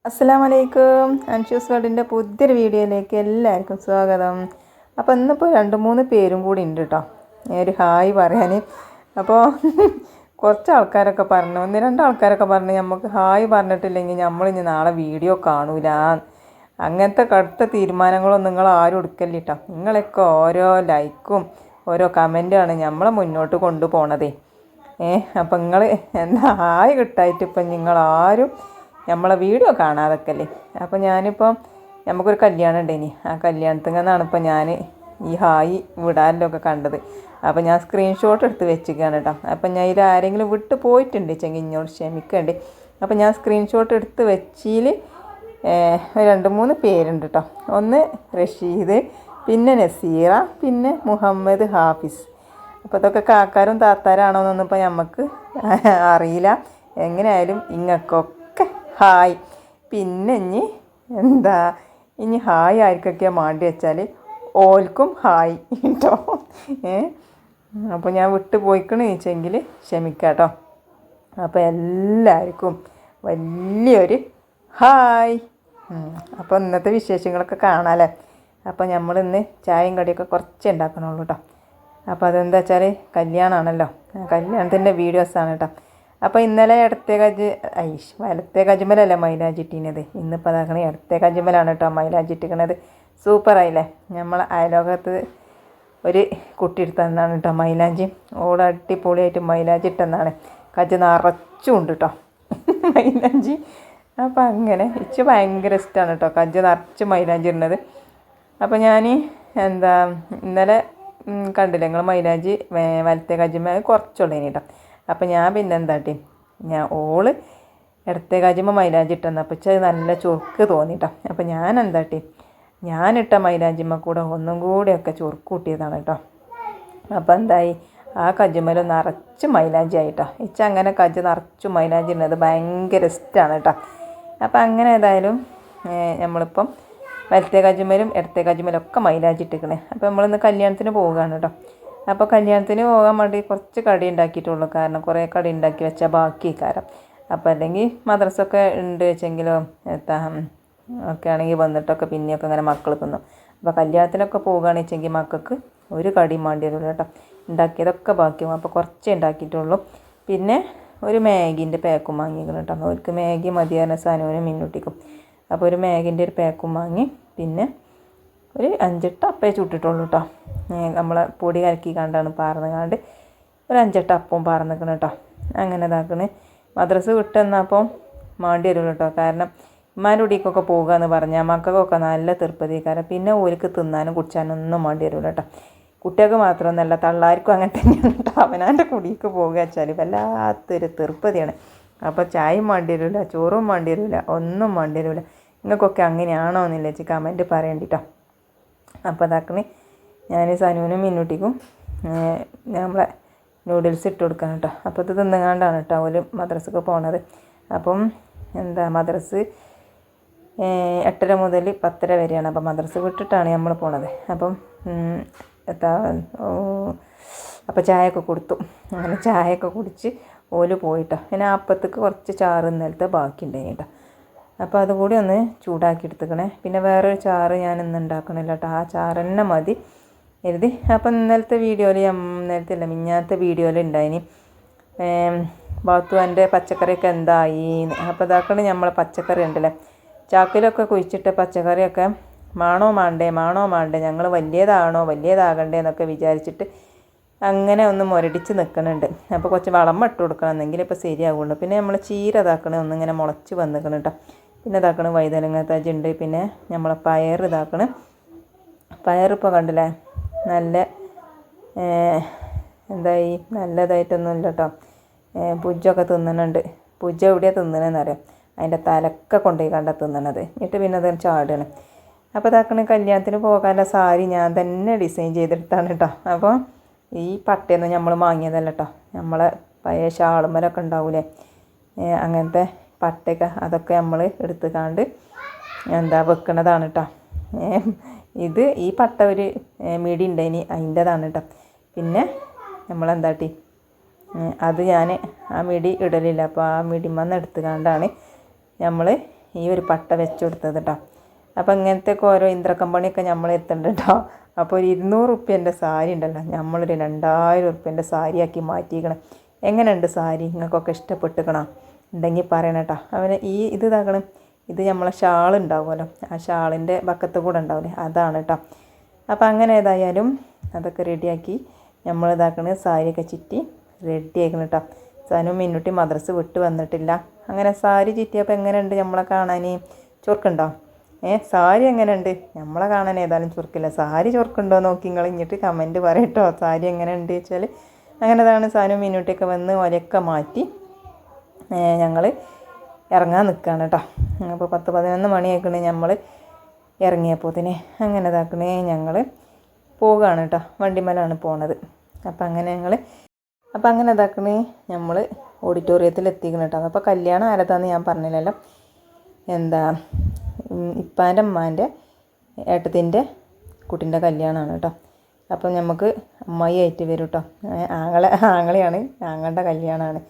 അസ്സലാമലൈക്കും. അൻഷൂസ് വേൾഡിൻ്റെ പുതിയൊരു വീഡിയോയിലേക്ക് എല്ലാവർക്കും സ്വാഗതം. അപ്പോൾ ഇന്നിപ്പോൾ 2-3 പേരും കൂടി ഉണ്ട് കേട്ടോ ഒരു ഹായ് പറയാൻ. അപ്പോൾ കുറച്ച് ആൾക്കാരൊക്കെ പറഞ്ഞു, 1-2 ആൾക്കാരൊക്കെ പറഞ്ഞു നമുക്ക് ഹായ് പറഞ്ഞിട്ടില്ലെങ്കിൽ നമ്മളിനി നാളെ വീഡിയോ കാണൂല. അങ്ങനത്തെ കടുത്ത തീരുമാനങ്ങളൊന്നും നിങ്ങൾ ആരും എടുക്കല്ല കേട്ടോ. നിങ്ങളൊക്കെ ഓരോ ലൈക്കും ഓരോ കമൻറ്റുമാണ് നമ്മളെ മുന്നോട്ട് കൊണ്ടുപോകണതേ. അപ്പം നിങ്ങൾ എന്താ ഹായ് കിട്ടായിട്ട് ഇപ്പം നിങ്ങളാരും നമ്മളെ വീഡിയോ കാണാതൊക്കെയല്ലേ. അപ്പോൾ ഞാനിപ്പോൾ നമുക്കൊരു കല്യാണം ഉണ്ടേനി, ആ കല്യാണത്തിൽ നിന്നാണ് ഇപ്പോൾ ഞാൻ ഈ ഹായ് വിടാനിലൊക്കെ കണ്ടത്. അപ്പോൾ ഞാൻ സ്ക്രീൻഷോട്ട് എടുത്ത് വെച്ചിരിക്കുകയാണ് കേട്ടോ. അപ്പം ഞാൻ ഇതിൽ ആരെങ്കിലും വിട്ട് പോയിട്ടുണ്ട് വെച്ചെങ്കിൽ ഇങ്ങോട്ട് ക്ഷമിക്കണ്ടേ. അപ്പോൾ ഞാൻ സ്ക്രീൻഷോട്ട് എടുത്ത് വെച്ചിൽ 2-3 പേരുണ്ട് കേട്ടോ. ഒന്ന് റഷീദ്, പിന്നെ നസീറ, പിന്നെ മുഹമ്മദ് ഹാഫിസ്. അപ്പോൾ ഇതൊക്കെ കാക്കാരും താത്താരാണോന്നൊന്നും ഇപ്പോൾ നമുക്ക് അറിയില്ല. എങ്ങനെയായാലും ഇങ്ങക്കൊക്കെ ഹായ്. പിന്നെ ഇനി ഹായ് ആർക്കൊക്കെയാണ് മാണ്ടി വെച്ചാൽ ഓൽക്കും ഹായ് കേട്ടോ. അപ്പോൾ ഞാൻ വിട്ടു പോയിക്കണെന്ന് ചോദിച്ചെങ്കിൽ ക്ഷമിക്കാം കേട്ടോ. അപ്പോൾ എല്ലാവർക്കും വലിയൊരു ഹായ്. അപ്പോൾ ഇന്നത്തെ വിശേഷങ്ങളൊക്കെ കാണാമല്ലേ. അപ്പോൾ നമ്മളിന്ന് ചായയും കടിയൊക്കെ കുറച്ച് ഉണ്ടാക്കണുള്ളൂ കേട്ടോ. അപ്പോൾ അതെന്താ വെച്ചാൽ കല്യാണമാണല്ലോ, കല്യാണത്തിൻ്റെ വീഡിയോസാണ് കേട്ടോ. അപ്പോൾ ഇന്നലെ വലത്തെ കജുമലല്ല മൈലാഞ്ചി ഇട്ടിനത്. ഇന്നിപ്പോൾ അതാക്കണേ ഇടത്തെ കജുമലാണ് കേട്ടോ മൈലാഞ്ചി ഇട്ടിക്കണത്. സൂപ്പറായില്ലേ. നമ്മൾ അയലോകത്ത് ഒരു കുട്ടി എടുത്തതാണ് കേട്ടോ മൈലാഞ്ചി. ഓട് അടിപൊളിയായിട്ട് മൈലാഞ്ചി ഇട്ടെന്നാണ്. കജ് നിറച്ചുണ്ട് കേട്ടോ മൈലാഞ്ചി. അപ്പോൾ അങ്ങനെ ഇച്ച് ഭയങ്കര ഇഷ്ടമാണ് കേട്ടോ കജ് നിറച്ച് മൈലാഞ്ചി ഇടുന്നത്. അപ്പോൾ ഞാൻ ഇന്നലെ കണ്ടില്ല നിങ്ങൾ മൈലാഞ്ചി വലത്തെ കജുമ കുറച്ചുള്ളതിന് കേട്ടോ. അപ്പോൾ ഞാൻ പിന്നെ എന്താട്ടി ഓള് ഇടത്തെ കജുമ മൈലാഞ്ചി ഇട്ടെന്ന്. അപ്പോൾ അത് നല്ല ചുറുക്ക് തോന്നിട്ടോ. അപ്പോൾ ഞാൻ എന്താട്ടി ഞാനിട്ട മൈലാഞ്ചിമ്മ കൂടെ ഒന്നും കൂടെയൊക്കെ ചുറുക്ക് കൂട്ടിയതാണ് കേട്ടോ. അപ്പോൾ എന്തായി ആ കജുമൽ നിറച്ച് മൈലാഞ്ചി ആയിട്ടോ. അങ്ങനെ കജ് നിറച്ച് മൈലാഞ്ചി ഇടുന്നത് ഭയങ്കര ഇഷ്ടമാണ് കേട്ടോ. അപ്പോൾ അങ്ങനെ ഏതായാലും നമ്മളിപ്പം വലത്തെ കജുമലും ഇടത്തെ കജുമലും ഒക്കെ മൈലാഞ്ചി ഇട്ടിക്കണേ. അപ്പോൾ നമ്മളിന്ന് കല്യാണത്തിന് പോവുകയാണ് കേട്ടോ. അപ്പോൾ കല്യാണത്തിന് പോകാൻ വേണ്ടി കുറച്ച് കടി ഉണ്ടാക്കിയിട്ടുള്ളൂ. കാരണം കുറേ കടി ഉണ്ടാക്കി വെച്ചാൽ ബാക്കി കാരണം. അപ്പോൾ അല്ലെങ്കിൽ മദ്രസൊക്കെ ഉണ്ട് വെച്ചെങ്കിലോ ഒക്കെ ആണെങ്കിൽ വന്നിട്ടൊക്കെ പിന്നെയൊക്കെ ഇങ്ങനെ മക്കൾ തിന്നും. അപ്പോൾ കല്യാണത്തിനൊക്കെ പോകുകയാണെന്ന് വെച്ചെങ്കിൽ മക്കൾക്ക് ഒരു കടിയും വേണ്ടി വരുള്ളൂ കേട്ടോ. ഉണ്ടാക്കിയതൊക്കെ ബാക്കിയാവും. അപ്പോൾ കുറച്ചേ ഉണ്ടാക്കിയിട്ടുള്ളൂ. പിന്നെ ഒരു മാഗീൻ്റെ പാക്കും വാങ്ങിക്കണം കേട്ടോ. അവർക്ക് മാഗി മതിയാകുന്ന സാധനവും മിന്നൂട്ടിക്കും. അപ്പോൾ ഒരു മാഗിൻ്റെ ഒരു പാക്കും വാങ്ങി പിന്നെ ഒരു 5-8 അപ്പേ ചുട്ടിട്ടുള്ളൂ കേട്ടോ. നമ്മളെ പൊടി കലക്കി കണ്ടാണ് പാർന്നുകാണ്ട് ഒരു 5-8 അപ്പവും പാർന്നിക്കണം കേട്ടോ. അങ്ങനെ ഇതാക്കണേ. മദ്രസ വിട്ടെന്നപ്പോൾ മാണ്ടി വരുള്ളൂ കേട്ടോ. കാരണം ഉമ്മാൻ്റെ കുടിക്കൊക്കെ പോകുക എന്ന് പറഞ്ഞാൽ മക്കൾക്കൊക്കെ നല്ല തീർപ്പതിക്കാരം. പിന്നെ ഓർക്ക് തിന്നാനും കുടിച്ചാനും ഒന്നും മാണ്ടി വരുള്ളൂ കേട്ടോ. കുട്ടികൾക്ക് മാത്രമൊന്നുമല്ല തള്ളാർക്കും അങ്ങനെ തന്നെയാണ് കേട്ടോ. അവനാൻ്റെ കുടിക്ക് പോകുക വെച്ചാൽ വല്ലാത്തൊരു തീർപ്പതിയാണ്. അപ്പോൾ ചായയും വേണ്ടി വരില്ല, ചോറും വേണ്ടി വരില്ല, ഒന്നും വേണ്ടി വരില്ല. നിങ്ങൾക്കൊക്കെ അങ്ങനെയാണോ എന്നില്ല വെച്ച് കമൻറ്റ് പറയണ്ടിട്ടോ. അപ്പോൾ അതാക്കണേ ഞാൻ സനുവിനും മിന്നൂട്ടിക്കും നമ്മളെ നൂഡിൽസ് ഇട്ട് കൊടുക്കാൻ കേട്ടോ. അപ്പോൾ ഇത് തിന്നുകാണ്ടാണ് കേട്ടോ ഓല് മദ്രസക്ക് പോണത്. അപ്പം മദ്രസ് 8:30 മുതൽ 10:30 വരെയാണ്. അപ്പം മദ്രസ വിട്ടിട്ടാണ് നമ്മൾ പോണത്. അപ്പം അപ്പോൾ ചായയൊക്കെ കൊടുത്തു. അങ്ങനെ ചായയൊക്കെ കുടിച്ച് ഓല് പോയിട്ടോ. പിന്നെ അപ്പത്തേക്ക് കുറച്ച് ചാറ് ഇന്നലത്തെ ബാക്കി ഉണ്ടായി കേട്ടോ. അപ്പോൾ അതുകൂടി ഒന്ന് ചൂടാക്കി എടുത്തുക്കണേ. പിന്നെ വേറൊരു ചാറ് ഞാൻ ഇന്ന് ഉണ്ടാക്കണില്ല കേട്ടോ. ആ ചാറ് തന്നെ മതി എഴുതി. അപ്പം ഇന്നലത്തെ മിഞ്ഞാത്ത വീഡിയോയിൽ ഉണ്ടായിനി ബാത്തുവാൻ്റെ പച്ചക്കറിയൊക്കെ എന്തായി. അപ്പോൾ ഇതാക്കണ നമ്മളെ പച്ചക്കറി ഉണ്ടല്ലേ ചാക്കിലൊക്കെ കുഴിച്ചിട്ട പച്ചക്കറിയൊക്കെ മാണോ മാണ്ടേ ഞങ്ങൾ വലിയതാകണ്ടേ എന്നൊക്കെ വിചാരിച്ചിട്ട് അങ്ങനെ ഒന്ന് മുരടിച്ച് നിൽക്കുന്നുണ്ട്. അപ്പോൾ കുറച്ച് വളം ഇട്ട് കൊടുക്കണം എന്നെങ്കിലും ഇപ്പോൾ ശരിയാവുള്ളൂ. പിന്നെ നമ്മൾ ചീര ഇതാക്കണേ ഒന്നിങ്ങനെ മുളച്ച് വന്നിക്കണം കേട്ടോ. പിന്നെ ഇതാക്കണം വഴുതനങ്ങ തജുണ്ട്. പിന്നെ നമ്മളെ പയർ ഇതാക്കണം. പയറിപ്പോൾ കണ്ടില്ലേ നല്ല നല്ലതായിട്ടൊന്നും ഇല്ല കേട്ടോ. പുജ്ജൊക്കെ തിന്നണുണ്ട്. പുജ്ജ എവിടെയാണ് തിന്നണമെന്നറിയാം. അതിൻ്റെ തലക്കെ കൊണ്ടുപോയി കണ്ട തിന്നണത്. എന്നിട്ട് പിന്നെ അത് ചാടുകയാണ്. അപ്പോൾ ഇതാക്കണ കല്യാണത്തിന് പോകാനുള്ള സാരി ഞാൻ തന്നെ ഡിസൈൻ ചെയ്തെടുത്താണ് കേട്ടോ. അപ്പോൾ ഈ പട്ടയൊന്നും നമ്മൾ വാങ്ങിയതല്ല കേട്ടോ. നമ്മളെ പഴയ ഷാളുമലൊക്കെ ഉണ്ടാവൂലേ അങ്ങനത്തെ പട്ടയൊക്കെ അതൊക്കെ നമ്മൾ എടുത്തുകാണ്ട് വെക്കണതാണ് കേട്ടോ. ഈ പട്ട ഒരു മിടി ഉണ്ടായിനി അതിൻ്റെതാണ് കേട്ടോ. പിന്നെ നമ്മളെന്താട്ടി അത് ഞാൻ ആ മിടി ഇടലില്ല. അപ്പോൾ ആ മിടിമന്ന് എടുത്തുകൊണ്ടാണ് നമ്മൾ ഈ ഒരു പട്ട വെച്ച് കൊടുത്തത് കേട്ടോ. അപ്പോൾ ഇങ്ങനത്തെയൊക്കെ ഓരോ ഇന്ദ്രക്കമ്പണിയൊക്കെ നമ്മൾ എത്തുന്നുണ്ട് കേട്ടോ. അപ്പോൾ ഒരു 200 റുപ്യേൻ്റെ സാരി ഉണ്ടല്ലോ, നമ്മളൊരു 2000 റുപ്യേൻ്റെ സാരിയാക്കി മാറ്റിയിരിക്കണം. എങ്ങനെയുണ്ട് സാരി? നിങ്ങൾക്കൊക്കെ ഇഷ്ടപ്പെട്ടിക്കണോ? ഉണ്ടെങ്കിൽ പറയണം കേട്ടോ. അവന് ഇത് ഇതാക്കണം, ഇത് നമ്മളെ ഷാൾ ഉണ്ടാവുമല്ലോ, ആ ഷാളിൻ്റെ ബക്കത്ത് കൂടെ ഉണ്ടാവില്ലേ, അതാണ് കേട്ടോ. അപ്പോൾ അങ്ങനെ ഏതായാലും അതൊക്കെ റെഡിയാക്കി നമ്മൾ ഇതാക്കണ സാരിയൊക്കെ ചുറ്റി റെഡി ആക്കണം കേട്ടോ. സാനും മിന്നുട്ടി മദ്രസ് വിട്ട് വന്നിട്ടില്ല. അങ്ങനെ സാരി ചുറ്റിയപ്പോൾ എങ്ങനെയുണ്ട് നമ്മളെ കാണാൻ? ചുരുക്കുണ്ടോ? സാരി എങ്ങനെയുണ്ട്? നമ്മളെ കാണാൻ ഏതായാലും ചുരുക്കില്ല. സാരി ചുരുക്കുണ്ടോ നോക്കി നിങ്ങൾ ഇങ്ങോട്ട് കമൻറ്റ് പറയട്ടോ. സാരി എങ്ങനെയുണ്ട് വെച്ചാൽ അങ്ങനെതാണ്. സാനും മിന്നുട്ടിയൊക്കെ വന്ന് ഒലയൊക്കെ മാറ്റി ഞങ്ങൾ ഇറങ്ങാൻ നിൽക്കുകയാണ് കേട്ടോ. അപ്പോൾ 10-11 മണിയാക്കണേ നമ്മൾ ഇറങ്ങിയപ്പോൾ തന്നെ അങ്ങനെ ഇതാക്കണേ ഞങ്ങൾ പോവുകയാണ് കേട്ടോ. വണ്ടിമേലാണ് പോണത്. അപ്പം അങ്ങനെ ഇതാക്കണേ നമ്മൾ ഓഡിറ്റോറിയത്തിൽ എത്തിക്കണം കേട്ടോ. അപ്പോൾ കല്യാണം ആരതാന്ന് ഞാൻ പറഞ്ഞില്ലല്ലോ. എന്താ ഇപ്പാൻ്റെ അമ്മാൻ്റെ ഏട്ടത്തിൻ്റെ കുട്ടീൻ്റെ കല്യാണമാണ് കേട്ടോ. അപ്പം നമുക്ക് അമ്മായി ആയിട്ട് വരും കേട്ടോ. ആങ്ങളെയാണ്, ആങ്ങളുടെ കല്യാണമാണ്.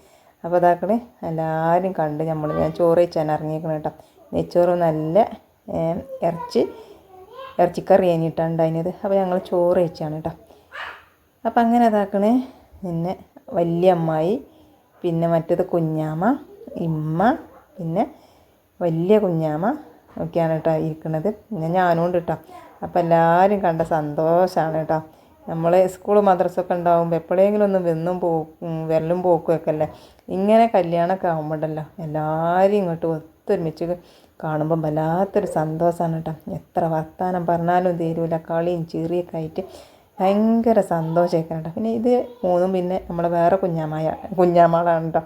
അപ്പോൾ ഇതാക്കണേ എല്ലാവരും കണ്ട് ഞാൻ ചോറ് വെച്ചാൽ ഇറങ്ങിയിരിക്കണം കേട്ടോ. നെയ്ച്ചോറ് നല്ല ഇറച്ചിക്കറി കഴിഞ്ഞിട്ടാണ് ഉണ്ടായിരുന്നത്. അപ്പോൾ ഞങ്ങൾ ചോറ് വെച്ചാണ് കേട്ടോ. അപ്പം അങ്ങനെ ഇതാക്കണേ പിന്നെ വലിയ അമ്മായി, പിന്നെ മറ്റേത് കുഞ്ഞാമ്മ, ഇമ്മ, പിന്നെ വലിയ കുഞ്ഞാമ്മ ഒക്കെയാണ് കേട്ടോ ഇരിക്കുന്നത്. പിന്നെ ഞാനും ഉണ്ട് കേട്ടോ. അപ്പോൾ എല്ലാവരും കണ്ട സന്തോഷമാണ് കേട്ടോ. നമ്മൾ സ്കൂൾ മദ്രസൊക്കെ ഉണ്ടാകുമ്പോൾ എപ്പോഴെങ്കിലും ഒന്ന് വരലും പോക്കുമൊക്കെ അല്ലേ. ഇങ്ങനെ കല്യാണമൊക്കെ ആകുമ്പോഴല്ലോ എല്ലാവരും ഇങ്ങോട്ട് ഒത്തൊരുമിച്ച് കാണുമ്പം വല്ലാത്തൊരു സന്തോഷമാണ് കേട്ടോ. എത്ര വർത്താനം പറഞ്ഞാലും തീരൂല. കളിയും ചിറിയൊക്കെ ആയിട്ട് ഭയങ്കര സന്തോഷമൊക്കെ കേട്ടോ. പിന്നെ ഇത് മൂന്നും പിന്നെ നമ്മളെ വേറെ കുഞ്ഞാമ്മളാണ് കേട്ടോ.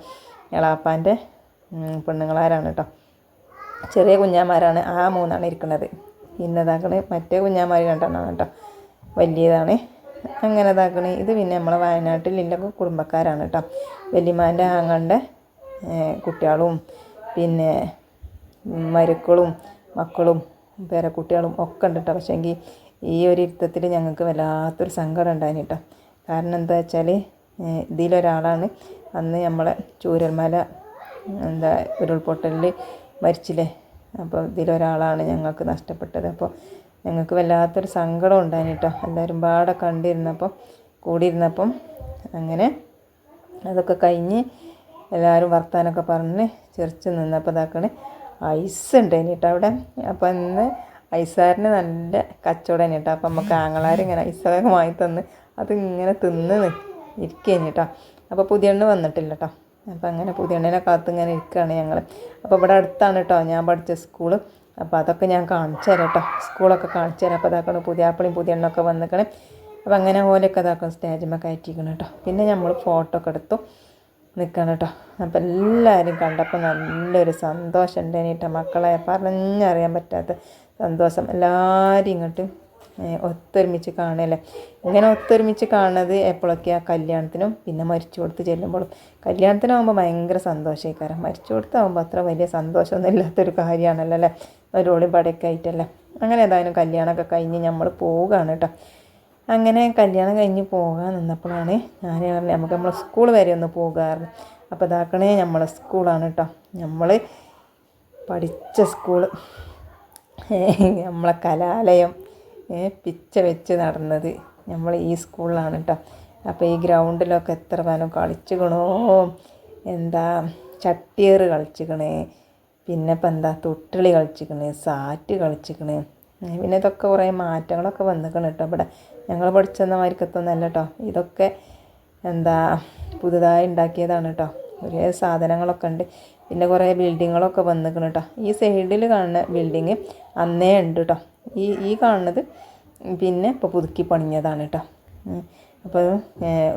എളാപ്പാൻ്റെ പെണ്ണുങ്ങളാരാണ് കേട്ടോ. ചെറിയ കുഞ്ഞാമാരാണ് ആ 3 ഇരിക്കുന്നത്. പിന്നെ ഇതാക്കണേ മറ്റേ കുഞ്ഞാമാർ 2 കേട്ടോ, വലിയതാണ്. അങ്ങനെ ഇതാക്കണേ ഇത് പിന്നെ നമ്മളെ വയനാട്ടിലുള്ള കുടുംബക്കാരാണ് കേട്ടോ. വല്യമ്മാൻ്റെ ആങ്ങളുടെ കുട്ടികളും പിന്നെ മരുക്കളും മക്കളും പേരക്കുട്ടികളും ഒക്കെ ഉണ്ട് കേട്ടോ. പക്ഷേങ്കിൽ ഈ ഒരു ഇരുത്തത്തിൽ ഞങ്ങൾക്ക് വല്ലാത്തൊരു സങ്കടം ഉണ്ടായിന് കേട്ടോ. കാരണം എന്താ വെച്ചാൽ ഇതിലൊരാളാണ് അന്ന് നമ്മളെ ചൂരൽമല ഉരുൾപൊട്ടലിൽ മരിച്ചില്ലേ. അപ്പോൾ ഇതിലൊരാളാണ് ഞങ്ങൾക്ക് നഷ്ടപ്പെട്ടത്. അപ്പോൾ ഞങ്ങൾക്ക് വല്ലാത്തൊരു സങ്കടം ഉണ്ടായിന് കേട്ടോ. എല്ലാവരും പാടെ കൂടിയിരുന്നപ്പം അങ്ങനെ അതൊക്കെ കഴിഞ്ഞ് എല്ലാവരും വർത്താനമൊക്കെ പറഞ്ഞ് ചിരിച്ച് നിന്നപ്പോൾ ഇതാക്കണേ ഐസ് ഉണ്ടായിന് കേട്ടോ അവിടെ. അപ്പോൾ ഇന്ന് ഐസാറിന് നല്ല കച്ചവടം കേട്ടോ. അപ്പം നമുക്ക് ആങ്ങളാരിങ്ങനെ ഐസൊക്കെ വാങ്ങി തന്ന് അതിങ്ങനെ തിന്ന് ഇരിക്കുകയാണ് കേട്ടോ. അപ്പോൾ പുതിയണ്ണ് വന്നിട്ടില്ല കേട്ടോ. അപ്പോൾ അങ്ങനെ പുതിയണ്ണിനെ കാത്ത് ഇങ്ങനെ ഇരിക്കുകയാണ് ഞങ്ങൾ. അപ്പോൾ ഇവിടെ അടുത്താണ് കേട്ടോ ഞാൻ പഠിച്ച സ്കൂള്. അപ്പോൾ അതൊക്കെ ഞാൻ കാണിച്ചു തരാം കേട്ടോ. സ്കൂളൊക്കെ കാണിച്ചു തരാം. അപ്പോൾ അതാക്കണം പുതിയാപ്പിളിയും പുതിയണ്ണൊക്കെ വന്നിക്കണം. അപ്പോൾ അങ്ങനെ ഓലൊക്കെ അതാക്കണം സ്റ്റേജിൽ കയറ്റിക്കണം കേട്ടോ. പിന്നെ നമ്മൾ ഫോട്ടോ ഒക്കെ എടുത്തു നിൽക്കണം കേട്ടോ. അപ്പോൾ എല്ലാവരും കണ്ടപ്പോൾ നല്ലൊരു സന്തോഷം ഉണ്ടായിന് കേട്ടോ. മക്കളെ പറഞ്ഞറിയാൻ പറ്റാത്ത സന്തോഷം. എല്ലാവരും ഇങ്ങോട്ട് ഒത്തൊരുമിച്ച് കാണുകയല്ലേ. ഇങ്ങനെ ഒത്തൊരുമിച്ച് കാണുന്നത് എപ്പോഴൊക്കെയാണ്? കല്യാണത്തിനും പിന്നെ മരിച്ചു കൊടുത്ത് ചെല്ലുമ്പോഴും. കല്യാണത്തിനാകുമ്പോൾ ഭയങ്കര സന്തോഷമായിക്കാരം. മരിച്ചു കൊടുത്താകുമ്പോൾ അത്ര വലിയ സന്തോഷമൊന്നും ഇല്ലാത്തൊരു കാര്യമാണല്ലോ അല്ലേ. ഒരോളിയും പടയൊക്കെ ആയിട്ടല്ലേ. അങ്ങനെ ഏതായാലും കല്യാണമൊക്കെ കഴിഞ്ഞ് നമ്മൾ പോവുകയാണ് കേട്ടോ. അങ്ങനെ കല്യാണം കഴിഞ്ഞ് പോകാൻ നിന്നപ്പോഴാണ് ഞാൻ പറഞ്ഞത് നമുക്ക് നമ്മളെ സ്കൂൾ വരെ ഒന്ന് പോകാറുണ്ട്. അപ്പോൾ ഇതാക്കണേ നമ്മളെ സ്കൂളാണ് കേട്ടോ. നമ്മൾ പഠിച്ച സ്കൂള്, നമ്മളെ കലാലയം പിച്ച വെച്ച് നടന്നത് നമ്മൾ ഈ സ്കൂളിലാണ് കേട്ടോ. അപ്പോൾ ഈ ഗ്രൗണ്ടിലൊക്കെ എത്ര പേരും കളിച്ചിക്കണോ. എന്താ ചട്ടിയേറ് കളിച്ചിക്കണേ, പിന്നെ ഇപ്പം എന്താ തൊട്ടിളി കളിച്ചിക്കണേ, സാറ്റ് കളിച്ചിക്കണേ. പിന്നെ ഇതൊക്കെ കുറേ മാറ്റങ്ങളൊക്കെ വന്നിക്കണം കേട്ടോ. ഇവിടെ ഞങ്ങൾ പഠിച്ചെന്ന മാതിരിക്കത്തൊന്നല്ല കേട്ടോ. ഇതൊക്കെ എന്താ പുതുതായി ഉണ്ടാക്കിയതാണ് കേട്ടോ. ഒരേ സാധനങ്ങളൊക്കെ ഉണ്ട്. പിന്നെ കുറേ ബിൽഡിങ്ങുകളൊക്കെ വന്നിക്കണം കേട്ടോ. ഈ സൈഡിൽ കാണുന്ന ബിൽഡിങ് അന്നേ ഉണ്ട് കേട്ടോ. ഈ കാണുന്നത് പിന്നെ ഇപ്പോൾ പുതുക്കി പണിഞ്ഞതാണ് കേട്ടോ. അപ്പോൾ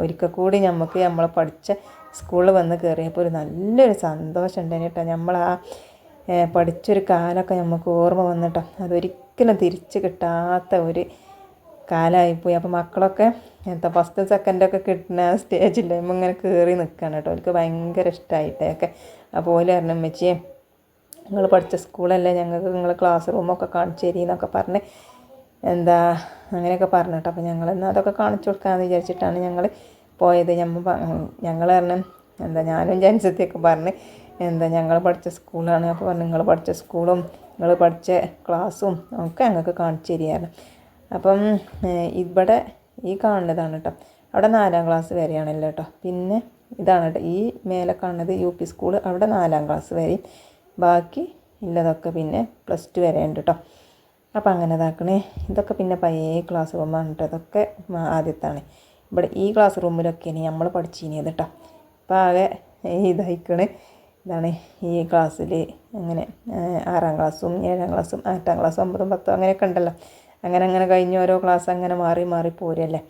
ഒരിക്കൽ കൂടി നമുക്ക് നമ്മൾ പഠിച്ച സ്കൂളിൽ വന്ന് കയറിയപ്പോൾ ഒരു നല്ലൊരു സന്തോഷം ഉണ്ടായിന് കേട്ടോ. നമ്മൾ ആ പഠിച്ചൊരു കാലമൊക്കെ നമുക്ക് ഓർമ്മ വന്നിട്ടോ. അതൊരിക്കലും തിരിച്ച് കിട്ടാത്ത ഒരു കാലമായിപ്പോയി. അപ്പോൾ മക്കളൊക്കെ എന്താ ഫസ്റ്റ് സെക്കൻഡൊക്കെ കിട്ടുന്ന സ്റ്റേജിൽ ഇങ്ങനെ കയറി നിൽക്കുകയാണ് കേട്ടോ. അവർക്ക് ഭയങ്കര ഇഷ്ടമായിട്ടൊക്കെ. അപ്പോൾ ഓല് പറഞ്ഞു അമ്മച്ചിയെ നിങ്ങൾ പഠിച്ച സ്കൂളല്ലേ, ഞങ്ങൾക്ക് നിങ്ങൾ ക്ലാസ് റൂമൊക്കെ കാണിച്ചു തരി എന്നൊക്കെ പറഞ്ഞ് എന്താ അങ്ങനെയൊക്കെ പറഞ്ഞു കേട്ടോ. അപ്പോൾ ഞങ്ങളെന്നാൽ അതൊക്കെ കാണിച്ചു കൊടുക്കാമെന്ന് വിചാരിച്ചിട്ടാണ് ഞങ്ങൾ പോയത്. ഞങ്ങൾ പറഞ്ഞു എന്താ ഞാനും ജാൻസത്തിയൊക്കെ പറഞ്ഞ് എന്താ ഞങ്ങൾ പഠിച്ച സ്കൂളാണ്. അപ്പോൾ പറഞ്ഞു നിങ്ങൾ പഠിച്ച സ്കൂളും നിങ്ങൾ പഠിച്ച ക്ലാസ്സും ഒക്കെ ഞങ്ങൾക്ക് കാണിച്ചു തരികയാണ്. അപ്പം ഇവിടെ ഈ കാണുന്നതാണ് കേട്ടോ. അവിടെ 4ാം ക്ലാസ് വരെയാണല്ലോ കേട്ടോ. പിന്നെ ഇതാണ് കേട്ടോ ഈ മേലെ കാണുന്നത് UP സ്കൂൾ. അവിടെ 4ാം ക്ലാസ് വരെ, ബാക്കി ഉള്ളതൊക്കെ പിന്നെ +2 വരെ ഉണ്ട് കേട്ടോ. അപ്പം അങ്ങനെ ഇതാക്കണേ. ഇതൊക്കെ പിന്നെ പഴയ ക്ലാസ് റൂമാണ് കേട്ടോ. ഇതൊക്കെ ആദ്യത്താണ്. ഇവിടെ ഈ ക്ലാസ് റൂമിലൊക്കെയാണ് നമ്മൾ പഠിച്ചിരുന്നത് കേട്ടോ. അപ്പോൾ ആകെ ഇതായിക്കണേ. ഇതാണ് ഈ ക്ലാസ്സിൽ അങ്ങനെ 6ാം ക്ലാസ്സും 7ാം ക്ലാസ്സും 8ാം ക്ലാസ്സും 9ഉം 10ഉം അങ്ങനെയൊക്കെ ഉണ്ടല്ലോ. അങ്ങനെ കഴിഞ്ഞ് ഓരോ ക്ലാസ് അങ്ങനെ മാറി പോരല്ലേ.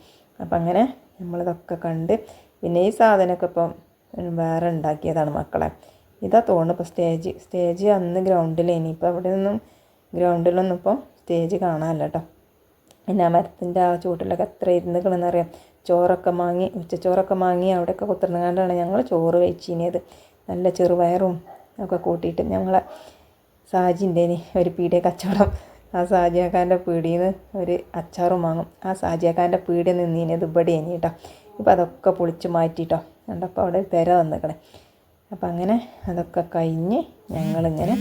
അപ്പം അങ്ങനെ നമ്മളിതൊക്കെ കണ്ട് പിന്നെ ഈ സാധനമൊക്കെ ഇപ്പം വേറെ ഉണ്ടാക്കിയതാണ് മക്കളെ. ഇതാ തോന്നുന്നു ഇപ്പോൾ സ്റ്റേജ് അന്ന് ഗ്രൗണ്ടിലേനി. ഇപ്പോൾ അവിടെ നിന്നും ഗ്രൗണ്ടിലൊന്നും ഇപ്പോൾ സ്റ്റേജ് കാണാമല്ലോ കേട്ടോ. പിന്നെ ആ മരത്തിൻ്റെ ആ ചൂട്ടിലൊക്കെ എത്ര ഇരുന്നുകളെന്നറിയാം. ചോറൊക്കെ വാങ്ങി ഉച്ചച്ചോറൊക്കെ വാങ്ങി അവിടെയൊക്കെ കുത്തിർന്നുകൊണ്ടാണ് ഞങ്ങൾ ചോറ് കഴിച്ചിനിയത്. നല്ല ചെറുപയറും ഒക്കെ കൂട്ടിയിട്ട്. ഞങ്ങളെ സാജിൻ്റെനി ഒരു പീടിയ കച്ചവടം. ആ സാജിയാക്കാൻ്റെ പീടിയിൽ നിന്ന് ഒരു അച്ചാറും വാങ്ങും. ആ സാജിയാക്കാൻ്റെ പീടിയ നിന്നീനത് ഇവിടെ ഇനി കേട്ടോ. ഇപ്പോൾ അതൊക്കെ പൊളിച്ച് മാറ്റിയിട്ടോ. കണ്ടപ്പോൾ അവിടെ പെര വന്നിക്കണേ. അപ്പം അങ്ങനെ അതൊക്കെ കഴിഞ്ഞ് ഞങ്ങളിങ്ങനെ